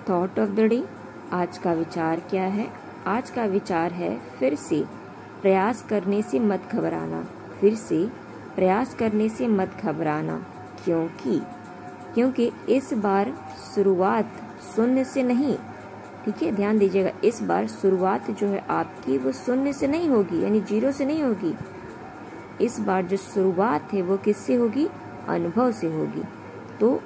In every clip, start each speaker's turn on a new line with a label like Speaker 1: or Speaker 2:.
Speaker 1: Thought of the day, आज का विचार क्या है? आज का विचार है फिर से प्रयास करने से मत घबराना। फिर से प्रयास करने से मत घबराना, क्योंकि इस बार शुरुआत शून्य से नहीं। ठीक है, ध्यान दीजिएगा, इस बार शुरुआत जो है आपकी वो शून्य से नहीं होगी, यानी जीरो से नहीं होगी। इस बार जो शुरुआत है वो किससे होगी? अनुभव से होगी। तो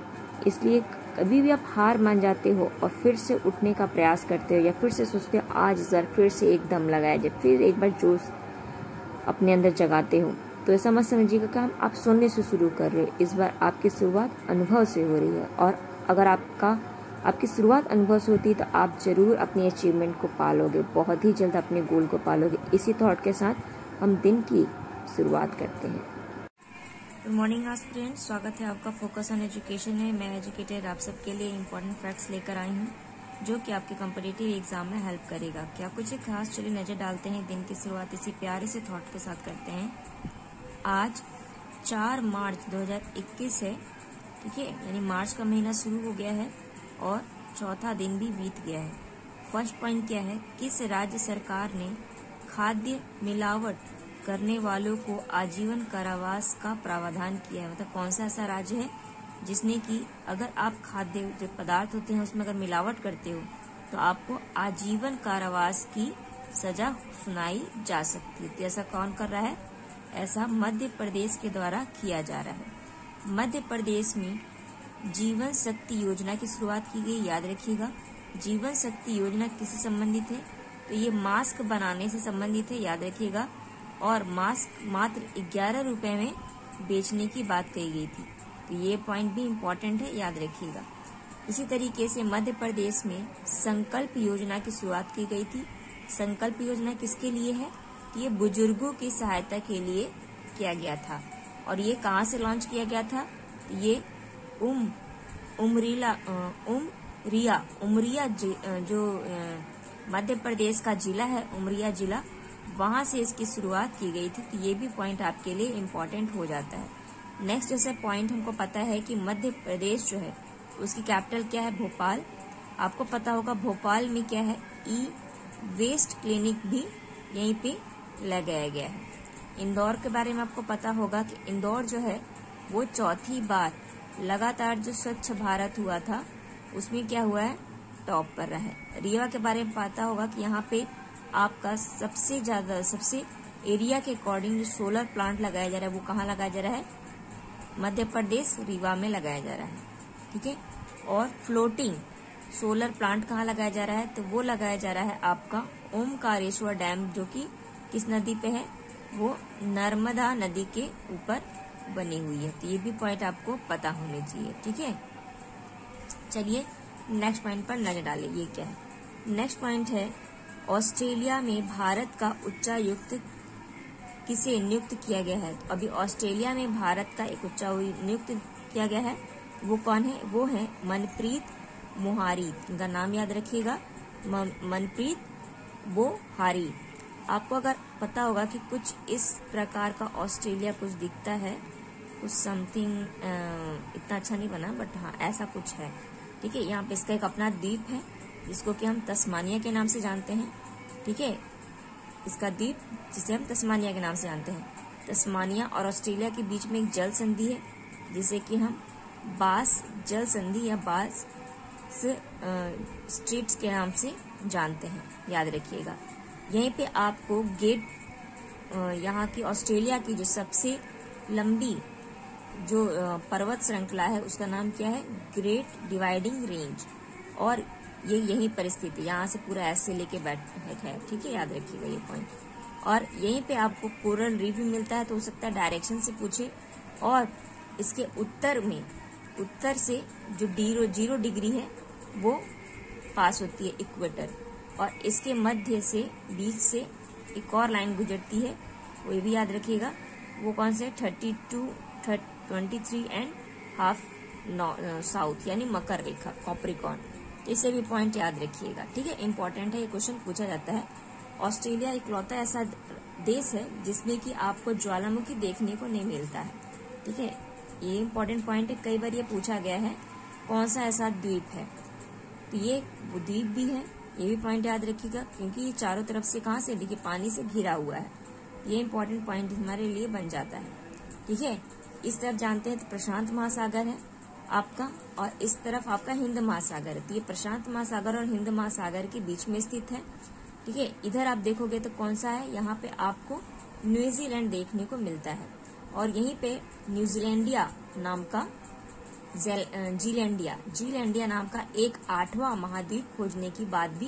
Speaker 1: इसलिए कभी भी आप हार मान जाते हो और फिर से उठने का प्रयास करते हो या फिर से सोचते हो आज इस बार फिर से एक दम लगाया जाए, फिर एक बार जोश अपने अंदर जगाते हो, तो ऐसा मत समझिएगा कि आप शून्य से शुरू कर रहे हो। इस बार आपकी शुरुआत अनुभव से हो रही है, और अगर आपकी शुरुआत अनुभव से होती है तो आप जरूर अपनी अचीवमेंट को पालोगे, बहुत ही जल्द अपने गोल को पालोगे। इसी थॉट के साथ हम दिन की शुरुआत करते हैं।
Speaker 2: गुड मॉर्निंग स्टूडेंट्स, स्वागत है आपका फोकस ऑन एजुकेशन में। मैं एजुकेटेड आप सबके लिए इम्पोर्टेंट फैक्ट्स लेकर आई हूँ जो कि आपके कॉम्पिटिटिव एग्जाम में हेल्प करेगा। क्या कुछ एक खास, चलिए नजर डालते हैं। दिन की शुरुआत इसी प्यारे से थॉट के साथ करते हैं। आज 4 मार्च 2021 है, ठीक है, यानी मार्च का महीना शुरू हो गया है और चौथा दिन भी बीत गया है। फर्स्ट पॉइंट क्या है? किस राज्य सरकार ने खाद्य मिलावट करने वालों को आजीवन कारावास का प्रावधान किया है? मतलब कौन सा ऐसा राज्य है जिसने कि अगर आप खाद्य जो पदार्थ होते हैं उसमें अगर मिलावट करते हो तो आपको आजीवन कारावास की सजा सुनाई जा सकती है। तो ऐसा कौन कर रहा है? ऐसा मध्य प्रदेश के द्वारा किया जा रहा है। मध्य प्रदेश में जीवन शक्ति योजना की शुरुआत की गई। याद रखिएगा, जीवन शक्ति योजना किससे संबंधित है? तो ये मास्क बनाने से संबंधित है, याद रखिएगा। और मास्क मात्र 11 रुपए में बेचने की बात कही गई थी, तो ये पॉइंट भी इम्पोर्टेंट है, याद रखिएगा। इसी तरीके से मध्य प्रदेश में संकल्प योजना की शुरुआत की गई थी। संकल्प योजना किसके लिए है? तो ये बुजुर्गों की सहायता के लिए किया गया था। और ये कहाँ से लॉन्च किया गया था? ये उमरिया जो मध्य प्रदेश का जिला है, उमरिया जिला, वहां से इसकी शुरुआत की गई थी। तो ये भी पॉइंट आपके लिए इम्पोर्टेंट हो जाता है। नेक्स्ट जैसे पॉइंट हमको पता है कि मध्य प्रदेश जो है उसकी कैपिटल क्या है? भोपाल। आपको पता होगा भोपाल में क्या है? ई वेस्ट क्लिनिक भी यहीं पे लगाया गया है। इंदौर के बारे में आपको पता होगा कि इंदौर जो है वो चौथी बार लगातार जो स्वच्छ भारत हुआ था उसमें क्या हुआ है? टॉप पर रहा है। रीवा के बारे में पता होगा कि यहाँ पे आपका सबसे एरिया के अकॉर्डिंग जो सोलर प्लांट लगाया जा रहा है वो कहाँ लगाया जा रहा है? मध्य प्रदेश रीवा में लगाया जा रहा है, ठीक है। और फ्लोटिंग सोलर प्लांट कहाँ लगाया जा रहा है? तो वो लगाया जा रहा है आपका ओमकारेश्वर डैम, जो कि किस नदी पे है? वो नर्मदा नदी के ऊपर बनी हुई है। तो ये भी पॉइंट आपको पता होने चाहिए, ठीक है। चलिए नेक्स्ट पॉइंट पर नजर डालें। ये क्या है? नेक्स्ट पॉइंट है ऑस्ट्रेलिया में भारत का उच्चायुक्त किसे नियुक्त किया गया है? अभी ऑस्ट्रेलिया में भारत का एक उच्चायुक्त नियुक्त किया गया है। वो कौन है? वो है मनप्रीत मोहारी। इनका नाम याद रखिएगा, मनप्रीत मोहारी। आपको अगर पता होगा कि कुछ इस प्रकार का ऑस्ट्रेलिया कुछ दिखता है, कुछ समथिंग इतना अच्छा नहीं बना, बट हाँ ऐसा कुछ है, ठीक है। यहाँ पे इसका एक अपना द्वीप है जिसको कि हम तस्मानिया के नाम से जानते हैं, ठीक है। इसका द्वीप जिसे हम तस्मानिया के नाम से जानते हैं। तस्मानिया और ऑस्ट्रेलिया के बीच में एक जल संधि है जिसे कि हम बास जल संधि या बास स्ट्रेट्स के नाम से जानते हैं, याद रखिएगा। यहीं पे आपको गेट, यहाँ की ऑस्ट्रेलिया की जो सबसे लंबी जो पर्वत श्रृंखला है उसका नाम क्या है? Great dividing range. और ये यहीं पर स्थित है, यहाँ से पूरा ऐसे लेके बैठा है, ठीक है, याद रखिएगा ये पॉइंट। और यहीं पे आपको कोरल रीफ भी मिलता है, तो हो सकता है डायरेक्शन से पूछे। और इसके उत्तर से जो 0 डिग्री है वो पास होती है इक्वेटर, और इसके मध्य से बीच से एक और लाइन गुजरती है, वो भी याद रखिएगा। वो कौन से? 23.5 साउथ, यानी मकर रेखा, कॉप्रिकॉर्न। तो इसे भी पॉइंट याद रखिएगा, ठीक है, इंपॉर्टेंट है। ये क्वेश्चन पूछा जाता है। ऑस्ट्रेलिया इकलौता ऐसा देश है जिसमें कि आपको ज्वालामुखी देखने को नहीं मिलता है, ठीक है। ये इंपॉर्टेंट पॉइंट है, कई बार ये पूछा गया है कौन सा ऐसा द्वीप है। तो ये द्वीप भी है, ये भी पॉइंट याद रखिएगा, क्योंकि ये चारों तरफ से कहाँ से, देखिए पानी से घिरा हुआ है। ये इंपॉर्टेंट पॉइंट हमारे लिए बन जाता है। ठीक है, इस तरफ जानते हैं तो प्रशांत महासागर है आपका, और इस तरफ आपका हिंद महासागर है। तो ये प्रशांत महासागर और हिंद महासागर के बीच में स्थित है। ठीक है, इधर आप देखोगे तो कौन सा है, यहाँ पे आपको न्यूजीलैंड देखने को मिलता है, और यहीं पे न्यूजीलैंडिया नाम का जीलैंडिया नाम का एक 8वां महाद्वीप खोजने की बात भी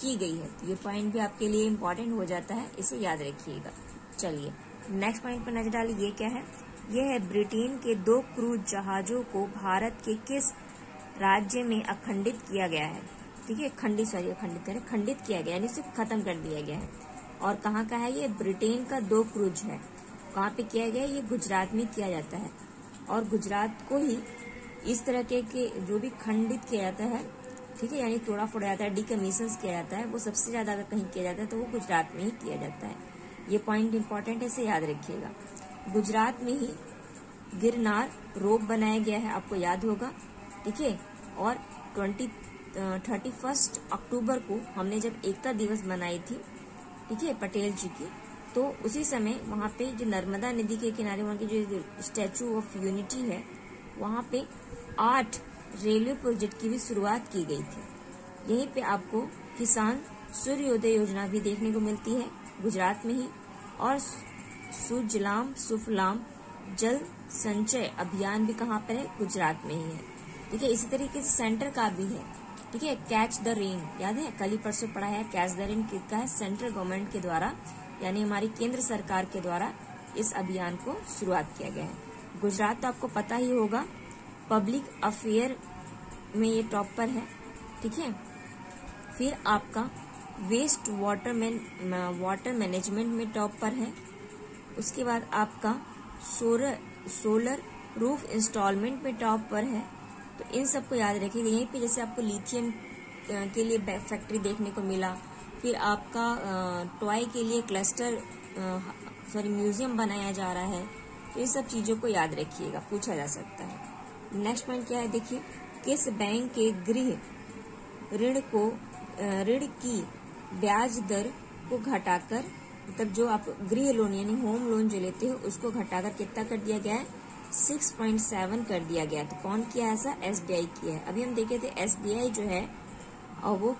Speaker 2: की गई है। तो ये पॉइंट भी आपके लिए इम्पोर्टेंट हो जाता है, इसे याद रखिएगा। चलिए नेक्स्ट पॉइंट पर नजर डालिए, ये क्या है, ये है ब्रिटेन के 2 क्रूज जहाजों को भारत के किस राज्य में अखंडित किया गया है। ठीक है, खंडित किया गया, यानी सिर्फ खत्म कर दिया गया है। और कहाँ का है ये, ब्रिटेन का 2 क्रूज है। कहाँ पे किया गया, ये गुजरात में किया जाता है। और गुजरात को ही इस तरह के जो भी खंडित किया जाता है, ठीक है, यानी तोड़ा फोड़ा जाता है, डिकमीशन किया जाता है, वो सबसे ज्यादा अगर कहीं किया जाता है तो वो गुजरात में ही किया जाता है। ये पॉइंट इंपॉर्टेंट है, इसे याद रखिएगा। गुजरात में ही गिरनार रोप बनाया गया है, आपको याद होगा। ठीक है, और 31 अक्टूबर को हमने जब एकता दिवस मनाई थी, ठीक है, पटेल जी की, तो उसी समय वहाँ पे जो नर्मदा नदी के किनारे वहाँ की जो स्टैचू ऑफ यूनिटी है, वहाँ पे 8 रेलवे प्रोजेक्ट की भी शुरुआत की गई थी। यहीं पे आपको किसान सूर्योदय योजना भी देखने को मिलती है गुजरात में ही, और सुजलाम सुफलाम जल संचय अभियान भी कहाँ पर है, गुजरात में ही है। ठीक है, इसी तरीके से सेंटर का भी है। ठीक है, कैच द रेन, याद है, कल ही परसों पढ़ा है। कैच द रेन किसका है, सेंट्रल गवर्नमेंट के द्वारा, यानी हमारी केंद्र सरकार के द्वारा इस अभियान को शुरुआत किया गया है। गुजरात तो आपको पता ही होगा, पब्लिक अफेयर में ये टॉप पर है। ठीक है, फिर आपका वेस्ट वाटर मैनेजमेंट में टॉप पर है। उसके बाद आपका सोलर रूफ इंस्टॉलमेंट में टॉप पर है। तो इन सबको याद रखिएगा। यहीं पे जैसे आपको लिथियम के लिए फैक्ट्री देखने को मिला, फिर आपका टॉय के लिए म्यूजियम बनाया जा रहा है। तो इन सब चीजों को याद रखिएगा, पूछा जा सकता है। नेक्स्ट पॉइंट क्या है, देखिए, किस बैंक के गृह ऋण की ब्याज दर को घटाकर, मतलब जो आप गृह लोन यानी होम लोन जो लेते हो उसको घटाकर कितना कर दिया गया है, 6.7 कर दिया गया। तो कौन किया है ऐसा, SBI किया है। अभी हम देखे थे SBI जो है और वो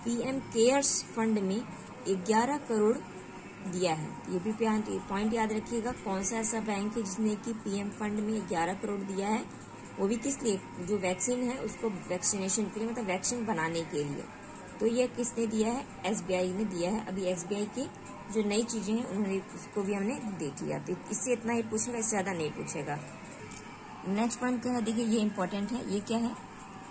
Speaker 2: PM केयर्स फंड में 11 करोड़ दिया है। ये भी पॉइंट याद रखिएगा, कौन सा ऐसा बैंक है जिसने कि PM फंड में 11 करोड़ दिया है, वो भी किस लिए, जो वैक्सीन है उसको वैक्सीनेशन के लिए, मतलब वैक्सीन बनाने के लिए। तो ये किसने दिया है, SBI ने दिया है। अभी SBI की जो नई चीजें हैं उन्होंने उसको भी हमने देख लिया। तो इससे इतना ही पूछेगा, इससे ज्यादा नहीं पूछेगा। नेक्स्ट पॉइंट क्या है, देखिए ये इंपॉर्टेंट है। ये क्या है,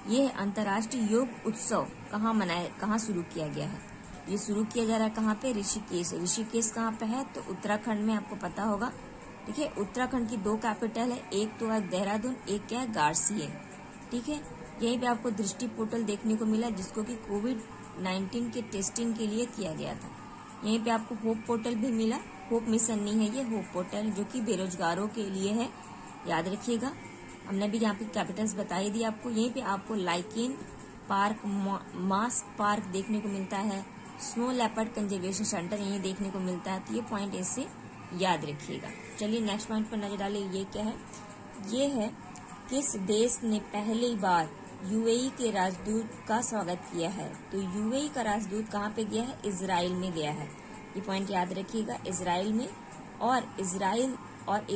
Speaker 2: ये है अंतर्राष्ट्रीय योग उत्सव कहाँ शुरू किया गया है। ये शुरू किया जा रहा है कहाँ पे, ऋषिकेश। ऋषिकेश कहाँ पे है, तो उत्तराखंड में, आपको पता होगा। ठीक है, उत्तराखंड की 2 कैपिटल है, एक तो है देहरादून, एक क्या है, गारसी है। ठीक है, यहीं पे आपको दृष्टि पोर्टल देखने को मिला, जिसको कि कोविड-19 के टेस्टिंग के लिए किया गया था। यहीं पे आपको होप पोर्टल भी मिला। होप मिशन नहीं है ये, होप पोर्टल जो कि बेरोजगारों के लिए है, याद रखिएगा। हमने भी यहाँ पे कैपिटल्स बताई दी आपको। यहीं पे आपको लाइकिन पार्क, मास्क पार्क देखने को मिलता है, स्नो लेपर्ड कंजर्वेशन सेंटर यही देखने को मिलता है। तो ये पॉइंट इससे याद रखिएगा। चलिए नेक्स्ट पॉइंट पर नजर डालिए, ये क्या है, ये है किस देश ने पहली बार UAE के राजदूत का स्वागत किया है। तो UAE का राजदूत कहाँ पे गया है, इजराइल में गया है। ये पॉइंट याद रखिएगा, इजराइल में। और इजराइल और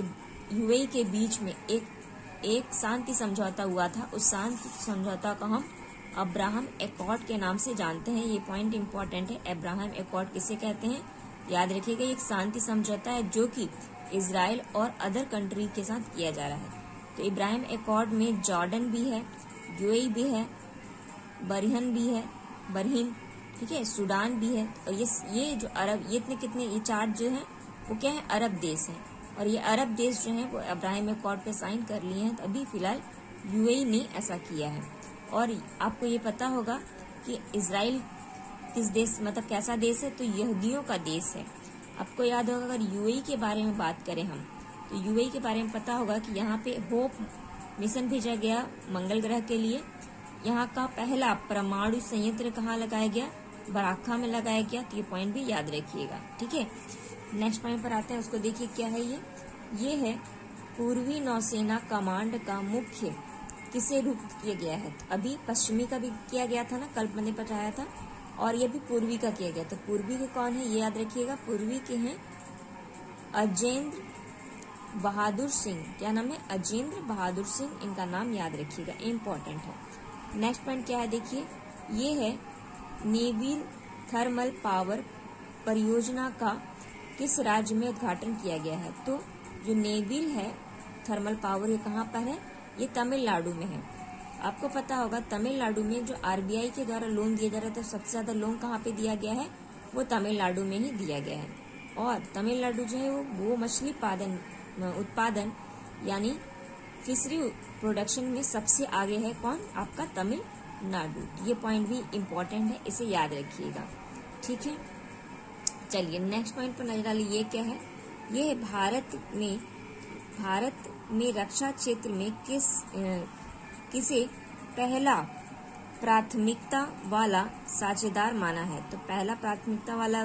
Speaker 2: UAE के बीच में एक शांति समझौता हुआ था। उस शांति समझौता को हम अब्राहम एकॉर्ड के नाम से जानते हैं। ये पॉइंट इंपॉर्टेंट है। अब्राहम एकॉर्ड किसे कहते हैं, याद रखिएगा। एक शांति समझौता है जो कि इजराइल और अदर कंट्री के साथ किया जा रहा है। तो इब्राहिम एकॉर्ड में जॉर्डन भी है, UAE भी है, बरहीन, ठीक है, सूडान भी है। और ये जो अरब, ये ये 4 जो है वो क्या है, अरब देश हैं। और ये अरब देश जो है वो इब्राहिम एकॉर्ड पे साइन कर लिए हैं। तो अभी फिलहाल UAE ने ऐसा किया है। और आपको ये पता होगा कि इजराइल किस देश, मतलब कैसा देश है, तो यहूदियों का देश है। आपको याद होगा, अगर UAE के बारे में बात करें हम, तो UAE के बारे में पता होगा कि यहाँ पे होप मिशन भेजा गया मंगल ग्रह के लिए। यहाँ का पहला परमाणु संयंत्र कहाँ लगाया गया? बराखा में लगाया गया। तो ये पॉइंट भी याद रखिएगा, ठीक है। नेक्स्ट पॉइंट पर आते हैं, उसको देखिए क्या है ये है पूर्वी नौसेना कमांड का मुख्य किसे नियुक्त किया गया है? अभी पश्चिमी का भी किया गया था ना, कल मैंने बताया था, और ये भी पूर्वी का किया गया। तो पूर्वी के कौन है ये याद रखिएगा, पूर्वी के हैं अजेंद्र बहादुर सिंह। क्या नाम है? अजेंद्र बहादुर सिंह, इनका नाम याद रखिएगा, इम्पोर्टेंट है। नेक्स्ट पॉइंट क्या है देखिए, ये है नेविल थर्मल पावर परियोजना का किस राज्य में उद्घाटन किया गया है? तो जो नेविल है थर्मल पावर, ये कहाँ पर है? ये तमिलनाडु में है। आपको पता होगा तमिलनाडु में जो आरबीआई के द्वारा लोन दिया जा रहा था, सबसे ज्यादा लोन कहाँ पे दिया गया है? वो तमिलनाडु में ही दिया गया है। और तमिलनाडु जो है वो मछली उत्पादन यानी फिशरी प्रोडक्शन में सबसे आगे है। कौन? आपका तमिलनाडु। ये पॉइंट भी इम्पोर्टेंट है, इसे याद रखिएगा, ठीक है। चलिए नेक्स्ट पॉइंट पर नजर डालिए, ये क्या है? ये है भारत में रक्षा क्षेत्र में किसे पहला प्राथमिकता वाला साझेदार माना है? तो पहला प्राथमिकता वाला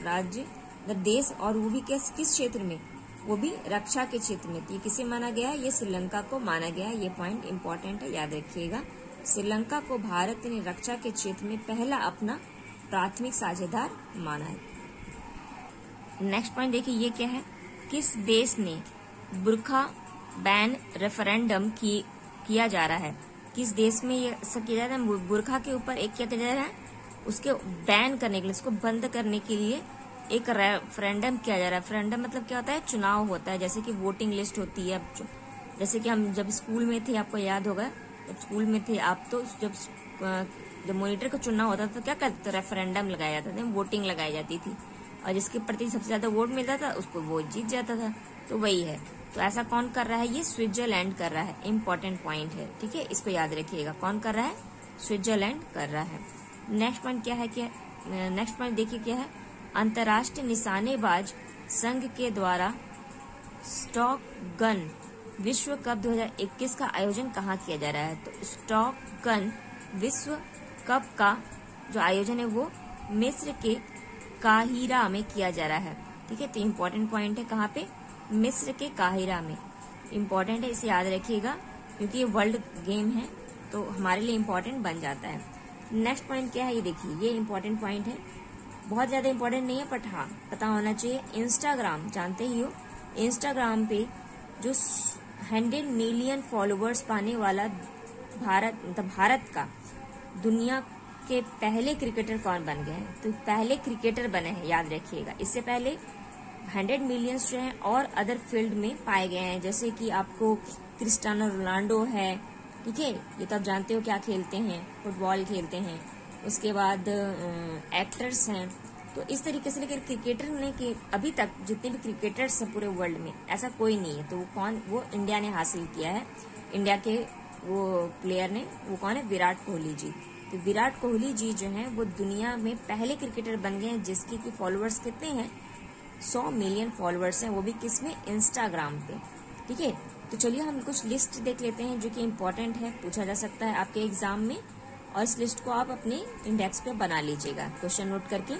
Speaker 2: राज्य देश, और वो भी किस क्षेत्र में? वो भी रक्षा के क्षेत्र में। तो ये किसे माना गया है? ये श्रीलंका को माना गया है। ये पॉइंट इम्पोर्टेंट है, याद रखिएगा। श्रीलंका को भारत ने रक्षा के क्षेत्र में पहला अपना प्राथमिक साझेदार माना है। नेक्स्ट पॉइंट देखिए, ये क्या है? किस देश ने बुर्का बैन रेफरेंडम किया जा रहा है? किस देश में ये किया जा रहा है? बुर्का के ऊपर एक क्या किया जा रहा है? उसके बैन करने के लिए, उसको बंद करने के लिए एक रेफरेंडम किया जा रहा है। रेफरेंडम मतलब क्या होता है? चुनाव होता है, जैसे कि वोटिंग लिस्ट होती है। जैसे कि हम जब स्कूल में थे, आपको याद होगा, जब स्कूल में थे आप, तो जब मॉनिटर को चुनाव होता था तो क्या करते? रेफरेंडम लगाया जाता था, वोटिंग लगाई जाती थी, और जिसके प्रति सबसे ज्यादा वोट मिलता था उसको वोट जीत जाता था। तो वही है। तो ऐसा कौन कर रहा है? ये स्विट्जरलैंड कर रहा है। इम्पोर्टेंट पॉइंट है, ठीक है, इसको याद रखिएगा। कौन कर रहा है? स्विट्जरलैंड कर रहा है। नेक्स्ट पॉइंट क्या है? नेक्स्ट पॉइंट देखिए क्या है? अंतर्राष्ट्रीय निशानेबाज संघ के द्वारा स्टॉक गन विश्व कप 2021 का आयोजन कहाँ किया जा रहा है? तो स्टॉक गन विश्व कप का जो आयोजन है वो मिस्र के काहिरा में किया जा रहा है, ठीक है। तो इम्पोर्टेंट पॉइंट है, कहाँ पे? मिस्र के काहिरा में। इम्पोर्टेंट है, इसे याद रखिएगा, क्योंकि ये वर्ल्ड गेम है तो हमारे लिए इम्पोर्टेंट बन जाता है। नेक्स्ट पॉइंट क्या है? ये देखिए, ये इम्पोर्टेंट पॉइंट है, बहुत ज्यादा इम्पोर्टेंट नहीं है, बट हाँ पता होना चाहिए। इंस्टाग्राम जानते ही हो, इंस्टाग्राम पे जो 100 मिलियन फॉलोअर्स पाने वाला भारत का दुनिया के पहले क्रिकेटर कौन बन गए हैं? तो पहले क्रिकेटर बने हैं, याद रखिएगा। इससे पहले 100 मिलियंस जो हैं और अदर फील्ड में पाए गए हैं, जैसे कि आपको क्रिस्टियानो रोनाल्डो है, ठीक है, ये तो आप जानते हो क्या खेलते हैं, फुटबॉल खेलते हैं। उसके बाद एक्टर्स हैं। तो इस तरीके से, लेकिन क्रिकेटर ने कि अभी तक जितने भी क्रिकेटर्स हैं पूरे वर्ल्ड में, ऐसा कोई नहीं है। तो वो कौन? वो इंडिया ने हासिल किया है। इंडिया के वो प्लेयर ने, वो कौन है? विराट कोहली जी। तो विराट कोहली जी जो हैं वो दुनिया में पहले क्रिकेटर बन गए हैं जिसके की फॉलोअर्स कितने हैं? 100 मिलियन फॉलोअर्स हैं, वो भी किसमें? इंस्टाग्राम पे, ठीक है। तो चलिए हम कुछ लिस्ट देख लेते हैं जो कि इम्पोर्टेंट है, पूछा जा सकता है आपके एग्जाम में, और इस लिस्ट को आप अपने इंडेक्स पे बना लीजिएगा क्वेश्चन नोट करके।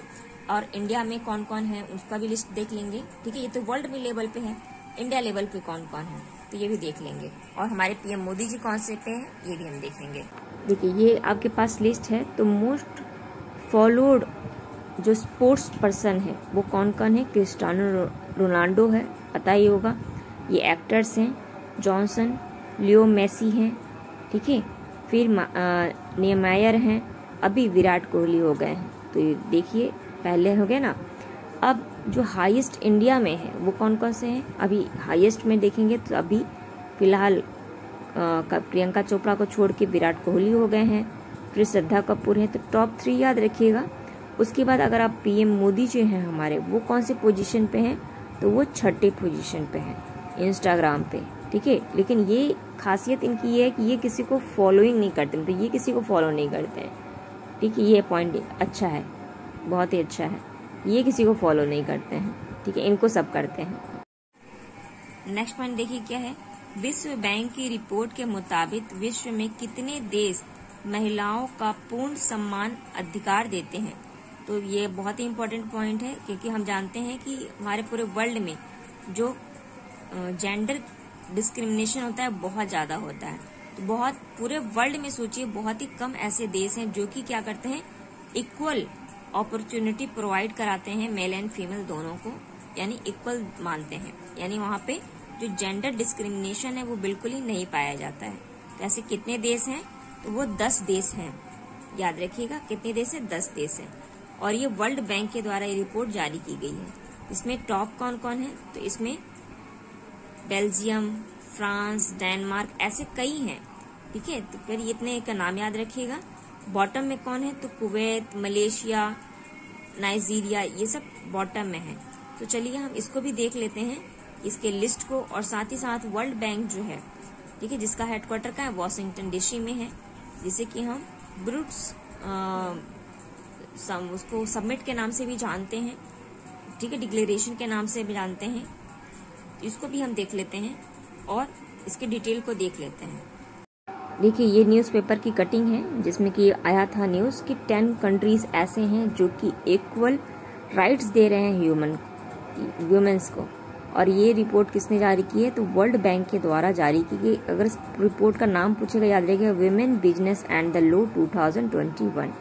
Speaker 2: और इंडिया में कौन कौन है उसका भी लिस्ट देख लेंगे, ठीक है। ये तो वर्ल्ड में लेवल पे है, इंडिया लेवल पे कौन कौन है तो ये भी देख लेंगे। और हमारे पीएम मोदी जी कौन से पे हैं ये भी हम देखेंगे।
Speaker 1: देखिए ये आपके पास लिस्ट है। तो मोस्ट फॉलोड जो स्पोर्ट्स पर्सन है वो कौन कौन है? क्रिस्टियानो रोनाल्डो है, पता ही होगा। ये एक्टर्स हैं, जॉनसन, लियो मेसी हैं, ठीक है। फिर नेमायर हैं, अभी विराट कोहली हो गए हैं। तो ये देखिए पहले हो गए ना। अब जो हाईएस्ट इंडिया में है वो कौन कौन से हैं? अभी हाईएस्ट में देखेंगे तो अभी फिलहाल प्रियंका चोपड़ा को छोड़ के विराट कोहली हो गए हैं, फिर श्रद्धा कपूर है। तो टॉप 3 याद रखिएगा। उसके बाद अगर आप पीएम मोदी जो हैं हमारे, वो कौन से पोजीशन पे हैं? तो वो 6ठे पोजीशन पे हैं इंस्टाग्राम पे, ठीक है। लेकिन ये खासियत इनकी ये है कि ये किसी को फॉलोइंग नहीं करते, तो ये किसी को फॉलो नहीं करते हैं, ठीक है। ये पॉइंट अच्छा है, बहुत ही अच्छा है। ये किसी को फॉलो नहीं करते हैं, ठीक है, इनको सब करते हैं।
Speaker 2: नेक्स्ट पॉइंट देखिए क्या है? विश्व बैंक की रिपोर्ट के मुताबिक विश्व में कितने देश महिलाओं का पूर्ण सम्मान अधिकार देते हैं। तो ये बहुत ही इम्पोर्टेंट पॉइंट है, क्योंकि हम जानते हैं कि हमारे पूरे वर्ल्ड में जो जेंडर डिस्क्रिमिनेशन होता है बहुत ज्यादा होता है। तो बहुत पूरे वर्ल्ड में सोचिए, बहुत ही कम ऐसे देश हैं जो कि क्या करते हैं, इक्वल अपॉर्चुनिटी प्रोवाइड कराते हैं मेल एंड फीमेल दोनों को, यानी इक्वल मानते हैं, यानी वहाँ पे जो जेंडर डिस्क्रिमिनेशन है वो बिल्कुल ही नहीं पाया जाता है। तो ऐसे कितने देश हैं, तो वो 10 देश हैं, याद रखिएगा कितने देश हैं, 10 देश हैं। और ये वर्ल्ड बैंक के द्वारा ये रिपोर्ट जारी की गई है। इसमें टॉप कौन कौन है, तो इसमें बेल्जियम, फ्रांस, डेनमार्क, ऐसे कई हैं, ठीक है। तो फिर इतने का नाम याद रखिएगा। बॉटम में कौन है, तो कुवैत, मलेशिया, नाइजीरिया, ये सब बॉटम में है। तो चलिए हम इसको भी देख लेते हैं, इसके लिस्ट को, और साथ ही साथ वर्ल्ड बैंक जो है, ठीक है, जिसका हेडक्वार्टर का है वाशिंगटन डीसी में है, जिसे कि हम ब्रुक्स उसको सबमिट के नाम से भी जानते हैं, ठीक है, डिक्लेरेशन के नाम से भी जानते हैं। तो इसको भी हम देख लेते हैं और इसके डिटेल को देख लेते हैं।
Speaker 1: देखिए ये न्यूज़पेपर की कटिंग है, जिसमें कि आया था न्यूज़ कि 10 कंट्रीज ऐसे हैं जो कि इक्वल राइट्स दे रहे हैं वुमेन्स को। और ये रिपोर्ट किसने जारी की है, तो वर्ल्ड बैंक के द्वारा जारी की गई। अगर इस रिपोर्ट का नाम पूछेगा, याद रखिएगा, women business and the law 2021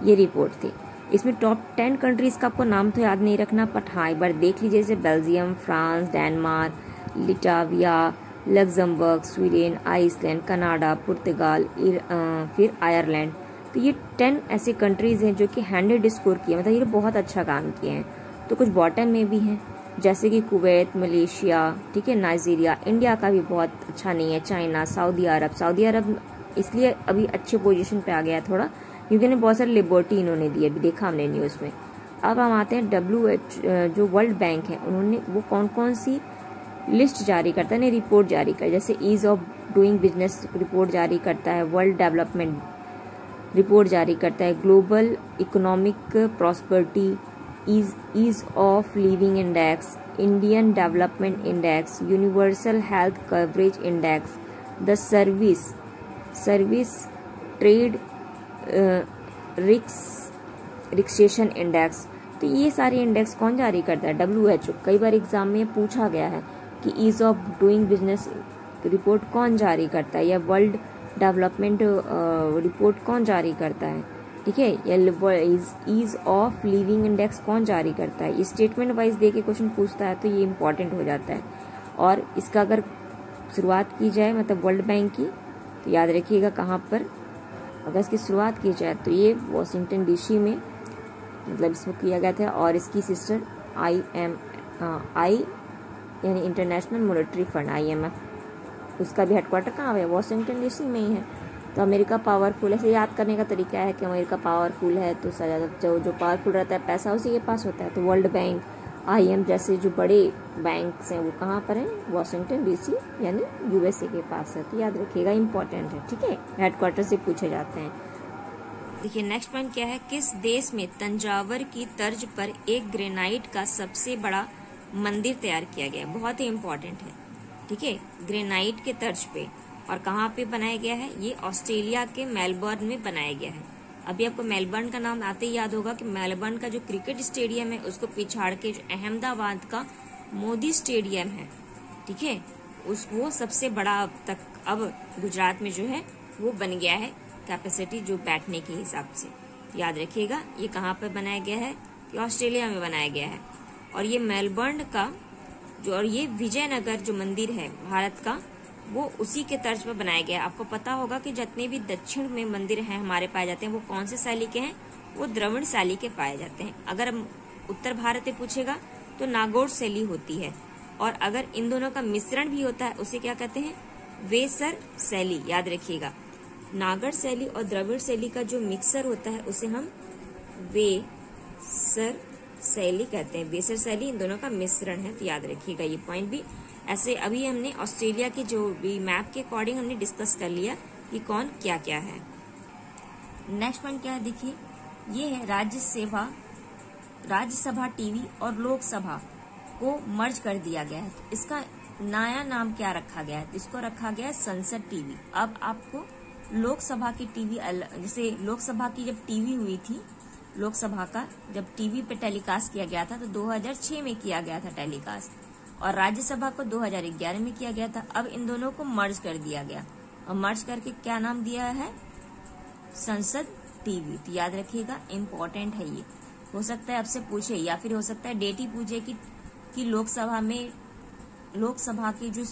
Speaker 1: ये रिपोर्ट थी। इसमें टॉप 10 कंट्रीज का आपको नाम तो याद नहीं रखना, बट हाँ एक बार देख लीजिए, जैसे Belgium, France, Denmark, Latvia, Luxembourg, Sweden, Iceland, Canada, पुर्तगाल, फिर आयरलैंड। तो ये 10 ऐसे कंट्रीज हैं जो कि 100 स्कोर किए, मतलब ये बहुत अच्छा काम किए हैं। तो कुछ बॉटम में भी हैं, जैसे कि कुवैत, मलेशिया, ठीक है, नाइजीरिया। इंडिया का भी बहुत अच्छा नहीं है, चाइना, सऊदी अरब इसलिए अभी अच्छे पोजीशन पे आ गया है थोड़ा, क्योंकि इन्हें बहुत सारी लिबर्टी इन्होंने दी, अभी देखा हमने न्यूज़ में। अब हम आते हैं जो वर्ल्ड बैंक है, उन्होंने वो कौन कौन सी लिस्ट जारी करता है, रिपोर्ट जारी करता है। जैसे ease of doing business report जारी करता है, वर्ल्ड डेवलपमेंट रिपोर्ट जारी करता है, global economic prosperity, ease of living index, Indian development index, universal health coverage index, the service trade restriction index. तो ये सारे इंडेक्स कौन जारी करता है, WHO। कई बार एग्जाम में पूछा गया है कि ease of doing business report कौन जारी करता है, या वर्ल्ड डेवलपमेंट रिपोर्ट कौन जारी करता है, ठीक है, या ईज ऑफ लिविंग इंडेक्स कौन जारी करता है। ये स्टेटमेंट वाइज दे के क्वेश्चन पूछता है, तो ये इंपॉर्टेंट हो जाता है। और इसका अगर शुरुआत की जाए, मतलब वर्ल्ड बैंक की, तो याद रखिएगा कहाँ पर अगर इसकी शुरुआत की जाए, तो ये वाशिंगटन डीसी में, मतलब इसमें किया गया था। और इसकी सिस्टर आई यानी इंटरनेशनल मॉनेटरी फंड, IMF, उसका भी हेडक्वार्टर कहाँ है, वाशिंगटन डीसी में ही है। तो अमेरिका पावरफुल है, ऐसे याद करने का तरीका है कि अमेरिका पावरफुल है, तो जो पावरफुल रहता है पैसा उसी के पास होता है। तो वर्ल्ड बैंक, IMF जैसे जो बड़े बैंक्स हैं वो कहाँ पर हैं, वाशिंगटन डीसी यानी USA के पास है। तो याद रखिएगा, इंपॉर्टेंट है, ठीक है, हेडक्वार्टर से पूछे जाते हैं।
Speaker 2: देखिए नेक्स्ट पॉइंट क्या है, किस देश में तंजावर की तर्ज पर एक ग्रेनाइट का सबसे बड़ा मंदिर तैयार किया गया, बहुत ही इम्पोर्टेंट है, ठीक है, ग्रेनाइट के तर्ज पे। और कहाँ पे बनाया गया है, ये ऑस्ट्रेलिया के मेलबर्न में बनाया गया है। अभी आपको मेलबर्न का नाम आते ही याद होगा कि मेलबर्न का जो क्रिकेट स्टेडियम है उसको पिछाड़ के जो अहमदाबाद का मोदी स्टेडियम है, ठीक है, वो सबसे बड़ा अब गुजरात में जो है वो बन गया है, कैपेसिटी जो बैठने के हिसाब से। याद रखिएगा ये कहाँ पर बनाया गया है, कि ऑस्ट्रेलिया में बनाया गया है। और ये मेलबर्न का और ये विजयनगर जो मंदिर है भारत का, वो उसी के तर्ज पर बनाया गया है। आपको पता होगा कि जितने भी दक्षिण में मंदिर हैं हमारे पाए जाते हैं, वो कौन से शैली के हैं, वो द्रविड़ शैली के पाए जाते हैं। अगर उत्तर भारत में पूछेगा तो नागौर शैली होती है, और अगर इन दोनों का मिश्रण भी होता है उसे क्या कहते हैं, वेसर शैली। याद रखिएगा, नागर शैली और द्रविड़ शैली का जो मिक्सर होता है उसे हम वेसर शैली कहते हैं। वेसर शैली इन दोनों का मिश्रण है, तो याद रखिएगा ये पॉइंट भी। ऐसे अभी हमने ऑस्ट्रेलिया के जो भी मैप के अकॉर्डिंग हमने डिस्कस कर लिया कि कौन क्या क्या है। नेक्स्ट पॉइंट क्या है, देखिए ये है राज्यसभा टीवी और लोकसभा को मर्ज कर दिया गया है। इसका नया नाम क्या रखा गया है, इसको रखा गया है संसद टीवी। अब आपको लोकसभा की टीवी जैसे लोकसभा की जब टीवी हुई थी, लोकसभा का जब टीवी पे टेलीकास्ट किया गया था तो 2006 में किया गया था टेलीकास्ट, और राज्यसभा को 2011 में किया गया था। अब इन दोनों को मर्ज कर दिया गया और मर्ज करके क्या नाम दिया है, संसद टीवी। तो याद रखिएगा, इम्पोर्टेंट है ये। हो सकता है आपसे पूछे या फिर हो सकता है डेट ही पूछे कि लोकसभा की जो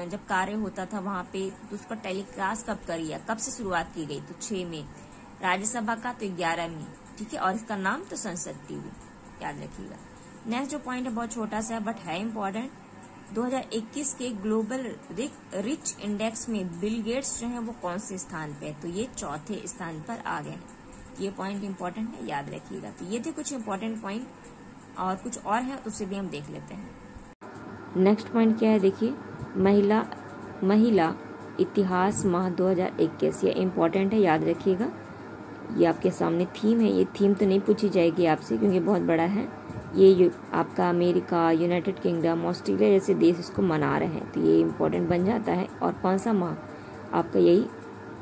Speaker 2: जब कार्य होता था वहां पे तो उसका टेलीकास्ट कब करिए, कब से शुरुआत की गई, तो 6 में, राज्यसभा का तो 11 में, ठीक है, और इसका नाम तो संसद टीवी, याद रखिएगा। नेक्स्ट जो पॉइंट है बहुत छोटा सा है बट है इम्पोर्टेंट। 2021 के ग्लोबल रिच इंडेक्स में बिल गेट्स जो है वो कौन से स्थान पे है, तो ये 4थे स्थान पर आ गए हैं। ये पॉइंट इम्पोर्टेंट है, याद रखिएगा। तो ये थे कुछ इम्पोर्टेंट पॉइंट, और कुछ और है उसे भी हम देख लेते हैं।
Speaker 1: नेक्स्ट पॉइंट क्या है, देखिए, महिला इतिहास माह 2021। ये इम्पोर्टेंट है, याद रखिएगा। ये आपके सामने थीम है। ये थीम तो नहीं पूछी जाएगी आपसे क्योंकि बहुत बड़ा है। ये आपका अमेरिका, यूनाइटेड किंगडम, ऑस्ट्रेलिया जैसे देश इसको मना रहे हैं, तो ये इम्पोर्टेंट बन जाता है। और कौन सा माह आपका, यही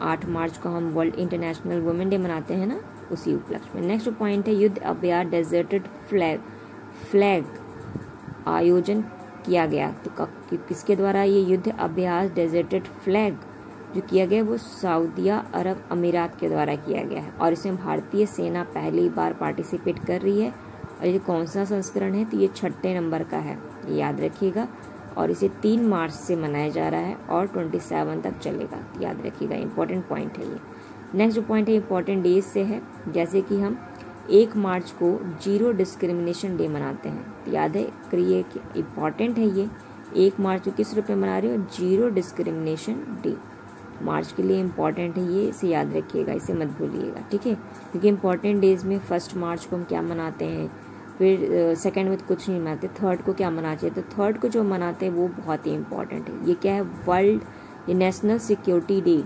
Speaker 1: 8 मार्च को हम वर्ल्ड इंटरनेशनल वुमेन डे मनाते हैं ना, उसी उपलक्ष्य में। नेक्स्ट पॉइंट है युद्ध अभ्यास डेजर्टेड फ्लैग आयोजन किया गया। तो किसके द्वारा ये युद्ध अभ्यास डेजर्टेड फ्लैग जो किया गया वो सऊदिया अरब अमीरात के द्वारा किया गया है, और इसमें भारतीय सेना पहली बार पार्टिसिपेट कर रही है। और ये कौन सा संस्करण है, तो ये 6 नंबर का है, ये याद रखिएगा। और इसे 3 मार्च से मनाया जा रहा है और 27 तक चलेगा, तो याद रखिएगा, इंपॉर्टेंट पॉइंट है ये। नेक्स्ट जो पॉइंट है इंपॉर्टेंट डेज से है, जैसे कि हम 1 मार्च को जीरो डिस्क्रिमिनेशन डे मनाते हैं, तो याद है करिए कि इम्पॉर्टेंट है ये। 1 मार्च को किस रूप में मना रहे हो, जीरो डिस्क्रिमिनेशन डे, मार्च के लिए इम्पॉर्टेंट है ये, इसे याद रखिएगा, इसे मत भूलिएगा, ठीक है। क्योंकि इम्पॉर्टेंट डेज में 1 मार्च को हम क्या मनाते हैं, फिर 2 में तो कुछ नहीं मनाते, 3 को क्या मनाना चाहिए, तो 3 को जो मनाते हैं वो बहुत ही इम्पॉर्टेंट है। ये क्या है, वर्ल्ड, ये नेशनल सिक्योरिटी डे,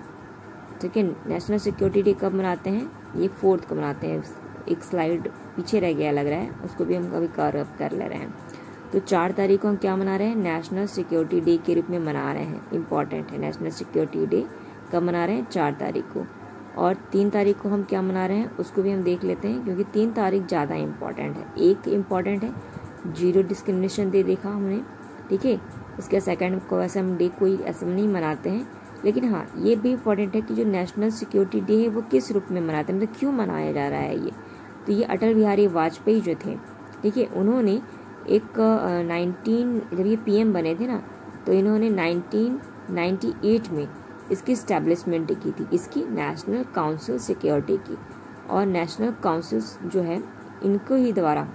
Speaker 1: ठीक है। नेशनल सिक्योरिटी डे कब मनाते हैं, ये 4 को मनाते हैं। एक स्लाइड पीछे रह गया लग रहा है, उसको भी हम कभी कवर कर ले रहे हैं। तो 4 तारीख को हम क्या मना रहे हैं, नेशनल सिक्योरिटी डे के रूप में मना रहे हैं, इंपॉर्टेंट है। नेशनल सिक्योरिटी डे कब मना रहे हैं, 4 तारीख को। और 3 तारीख को हम क्या मना रहे हैं उसको भी हम देख लेते हैं, क्योंकि 3 तारीख ज़्यादा इम्पॉर्टेंट है। एक इम्पॉर्टेंट है जीरो डिस्क्रिमिनेशन डे देखा हमने, ठीक है। उसके 2 को वैसे हम डे कोई ऐसा नहीं मनाते हैं, लेकिन हाँ ये भी इम्पॉर्टेंट है कि जो नेशनल सिक्योरिटी डे है वो किस रूप में मनाते हैं, मतलब क्यों मनाया जा रहा है ये। तो ये अटल बिहारी वाजपेयी जो थे, ठीक है, उन्होंने एक 19 जब ये पीएम बने थे ना, तो इन्होंने 1998 में इसकी इस्टेब्लिशमेंट की थी, इसकी नेशनल काउंसिल सिक्योरिटी की। और नेशनल काउंसिल जो है इनको ही द्वारा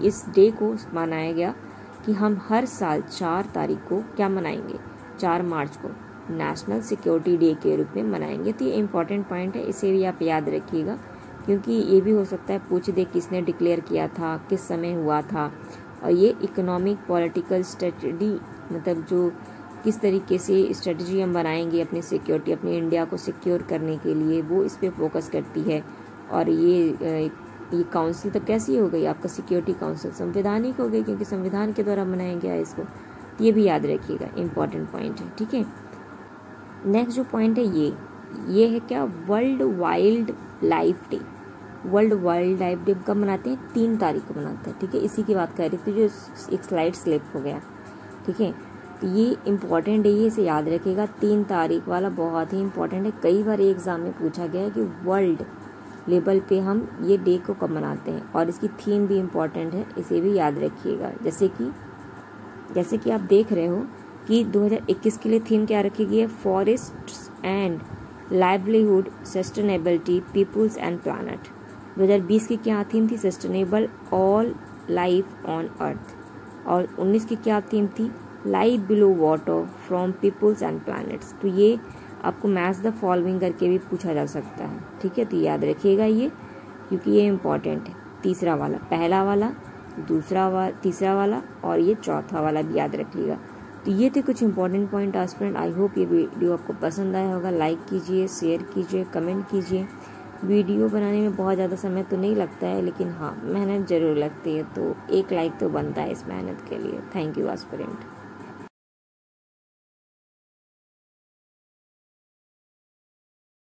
Speaker 1: इस डे को मनाया गया कि हम हर साल 4 तारीख को क्या मनाएंगे, 4 मार्च को नेशनल सिक्योरिटी डे के रूप में मनाएंगे। तो ये इम्पॉर्टेंट पॉइंट है, इसे भी आप याद रखिएगा, क्योंकि ये भी हो सकता है पूछ दे किसने डिक्लेयर किया था, किस समय हुआ था। और ये इकोनॉमिक पॉलिटिकल स्ट्रेटजी, मतलब जो किस तरीके से स्ट्रेटजी हम बनाएंगे अपनी सिक्योरिटी, अपने इंडिया को सिक्योर करने के लिए, वो इस पे फोकस करती है। और ये काउंसिल तो कैसी हो गई आपका, सिक्योरिटी काउंसिल संवैधानिक हो गई, क्योंकि संविधान के द्वारा बनाया गया है इसको। तो ये भी याद रखिएगा, इम्पॉर्टेंट पॉइंट है, ठीक है। नेक्स्ट जो पॉइंट है ये है क्या, world wild life day. World wild life day कब मनाते हैं, 3 तारीख को मनाते हैं, ठीक है। इसी की बात कर रही थी, जो एक स्लाइड स्लिप हो गया, ठीक है। तो ये इम्पॉर्टेंट है, ये इसे याद रखिएगा, 3 तारीख वाला बहुत ही इम्पॉर्टेंट है। कई बार एग्जाम में पूछा गया है कि वर्ल्ड लेवल पे हम ये डे को कब मनाते हैं, और इसकी थीम भी इम्पॉर्टेंट है, इसे भी याद रखिएगा। जैसे कि आप देख रहे हो कि 2021 के लिए थीम क्या रखी गई है, forest and livelihood, sustainability, peoples and planet. 2020 की क्या थीम थी, sustainable all life on earth. और 19 की क्या थीम थी, life below water from peoples and planets. तो ये आपको मैच द फॉलोइंग करके भी पूछा जा सकता है, ठीक है। तो याद रखिएगा ये, क्योंकि ये इम्पॉर्टेंट है। तीसरा वाला, पहला वाला, तीसरा वाला और ये चौथा वाला भी याद रखिएगा। तो ये थे कुछ important point student. I hope ये वीडियो आपको पसंद आया होगा। लाइक कीजिए, शेयर कीजिए, कमेंट कीजिए। वीडियो बनाने में बहुत ज़्यादा समय तो नहीं लगता है, लेकिन हाँ मेहनत ज़रूर लगती है, तो एक लाइक तो बनता है इस मेहनत के लिए। Thank you aspirant.